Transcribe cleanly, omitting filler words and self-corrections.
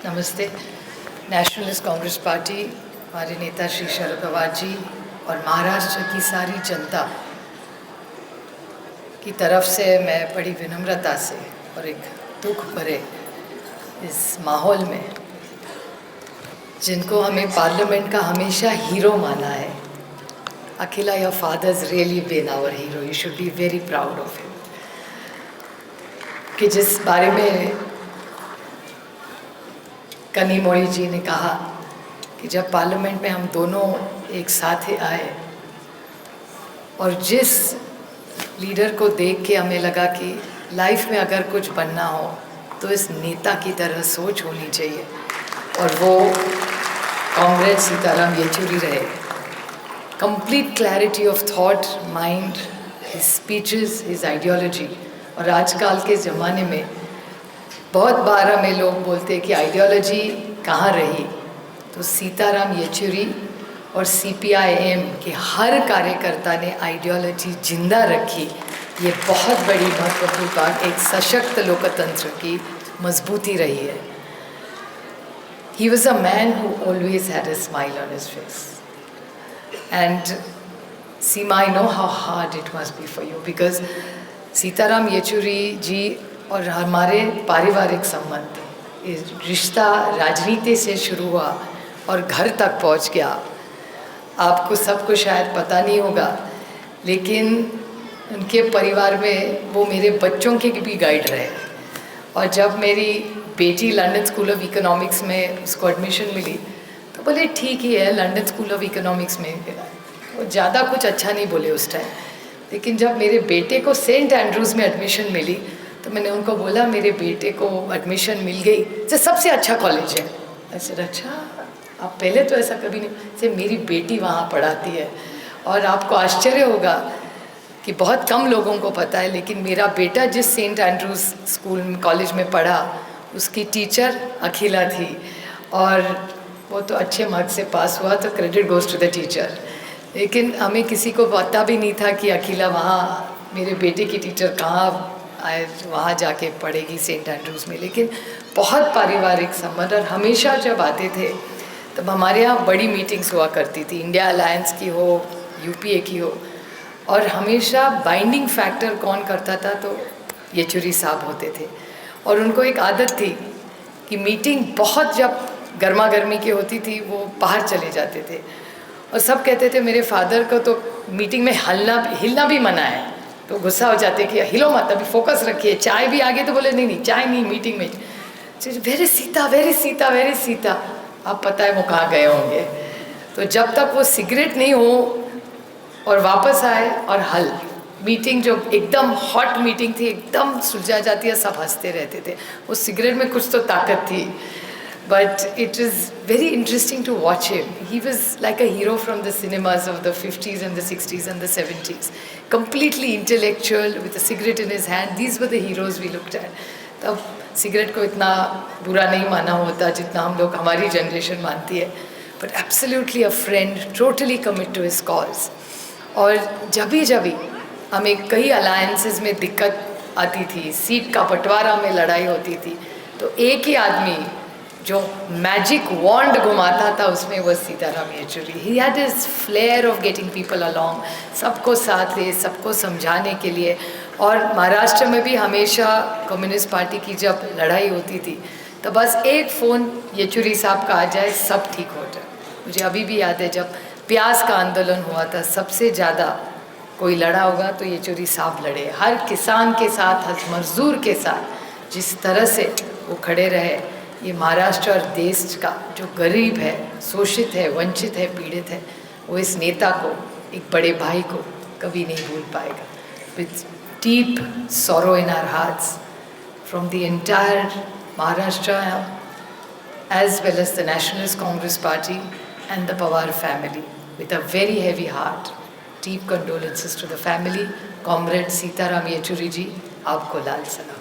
नमस्ते। Nationalist Congress party, हमारे नेता श्री शरद पवार जी और महाराष्ट्र की सारी जनता की तरफ से मैं बड़ी विनम्रता से और एक दुख भरे इस माहौल में, जिनको हमें पार्लियामेंट का हमेशा हीरो माना है, Akhila, your father's really been our hero, you should be very proud of him, कि जिस बारे में कनी मोड़ी जी ने कहा कि जब पार्लियामेंट में हम दोनों एक साथ आए और जिस लीडर को देख के हमें लगा कि लाइफ में अगर कुछ बनना हो तो इस नेता की तरह सोच होनी चाहिए, और वो कॉमरेड सीताराम येचुरी रहे। Complete clarity of thought, mind, his speeches, his ideology. और आजकल के ज़माने में बहुत बार हमें लोग बोलते हैं कि आइडियोलॉजी कहाँ रही, तो सीताराम येचुरी और CPIM के हर कार्यकर्ता ने आइडियोलॉजी जिंदा रखी। ये बहुत बड़ी महत्वपूर्ण बात, एक सशक्त लोकतंत्र की मजबूती रही है। He was a man who always had a smile on his face. And Seema, I know how hard it must be for you, because Sitaram Yechury जी और हमारे पारिवारिक संबंध, ये रिश्ता राजनीति से शुरू हुआ और घर तक पहुंच गया। आपको सबको शायद पता नहीं होगा, लेकिन उनके परिवार में वो मेरे बच्चों के भी गाइड रहे। और जब मेरी बेटी लंदन स्कूल ऑफ इकोनॉमिक्स में उसको एडमिशन मिली तो बोले ठीक ही है, लंदन स्कूल ऑफ इकोनॉमिक्स में मिला। वो ज़्यादा कुछ अच्छा नहीं बोले उस टाइम, लेकिन जब मेरे बेटे को सेंट एंड्रूज़ में एडमिशन मिली तो मैंने उनको बोला मेरे बेटे को एडमिशन मिल गई, ये सबसे अच्छा कॉलेज है। ऐसे अच्छा, आप पहले तो ऐसा कभी नहीं, से मेरी बेटी वहाँ पढ़ाती है। और आपको आश्चर्य होगा कि बहुत कम लोगों को पता है, लेकिन मेरा बेटा जिस सेंट एंड्रूज़ स्कूल कॉलेज में पढ़ा उसकी टीचर अखिला थी, और वो तो अच्छे मार्क्स से पास हुआ, तो credit goes to the teacher. लेकिन हमें किसी को पता भी नहीं था कि अखिला वहाँ, मेरे बेटे की टीचर कहाँ आए, वहाँ जाके पढ़ेगी सेंट एंड्रूज़ में। लेकिन बहुत पारिवारिक संबंध, और हमेशा जब आते थे तब हमारे यहाँ बड़ी मीटिंग्स हुआ करती थी, इंडिया अलायंस की हो, UPA की हो, और हमेशा बाइंडिंग फैक्टर कौन करता था, तो येचुरी साहब होते थे। और उनको एक आदत थी कि मीटिंग बहुत जब गर्मा गर्मी की होती थी वो बाहर चले जाते थे, और सब कहते थे मेरे फादर को तो मीटिंग में हिलना भी मना है, तो गुस्सा हो जाते कि हिलो मत, अभी फोकस रखिए। चाय भी आगे तो बोले नहीं चाय नहीं, मीटिंग में very Sita, very Sita, very Sita. अब पता है वो कहाँ गए होंगे। तो जब तक वो सिगरेट नहीं हो और वापस आए और हल, मीटिंग जो एकदम हॉट मीटिंग थी एकदम सुलझा जाती है, सब हंसते रहते थे। उस सिगरेट में कुछ तो ताकत थी, but it is very interesting to watch him. He was like a hero from the cinemas of the 50s and the 60s and the 70s. Completely intellectual, with a cigarette in his hand. These were the heroes we looked at. तब cigarette को इतना बुरा नहीं माना होता जितना हम लोग, हमारी जनरेशन मानती है, but absolutely a friend, totally commit to his cause. और जब भी हमें कई अलायंसेस में दिक्कत आती थी, सीट का बंटवारा में लड़ाई होती थी, तो एक ही आदमी जो मैजिक वॉन्ड घुमाता था उसमें वो Sitaram Yechury. He had his flair of getting people along, सबको साथ ले, सबको समझाने के लिए। और महाराष्ट्र में भी हमेशा कम्युनिस्ट पार्टी की जब लड़ाई होती थी तो बस एक फ़ोन येचुरी साहब का आ जाए, सब ठीक हो जाए। मुझे अभी भी याद है जब प्याज का आंदोलन हुआ था, सबसे ज़्यादा कोई लड़ा होगा तो येचुरी साहब लड़े। हर किसान के साथ, हर मजदूर के साथ जिस तरह से वो खड़े रहे, ये महाराष्ट्र और देश का जो गरीब है, शोषित है, वंचित है, पीड़ित है, वो इस नेता को, एक बड़े भाई को कभी नहीं भूल पाएगा। With deep sorrow in our hearts from the entire Maharashtra as well as the Nationalist Congress Party and the Pawar family, with a very heavy heart, deep condolences to the family. Comrade Sitaram Yechuri ji, aapko laal salam.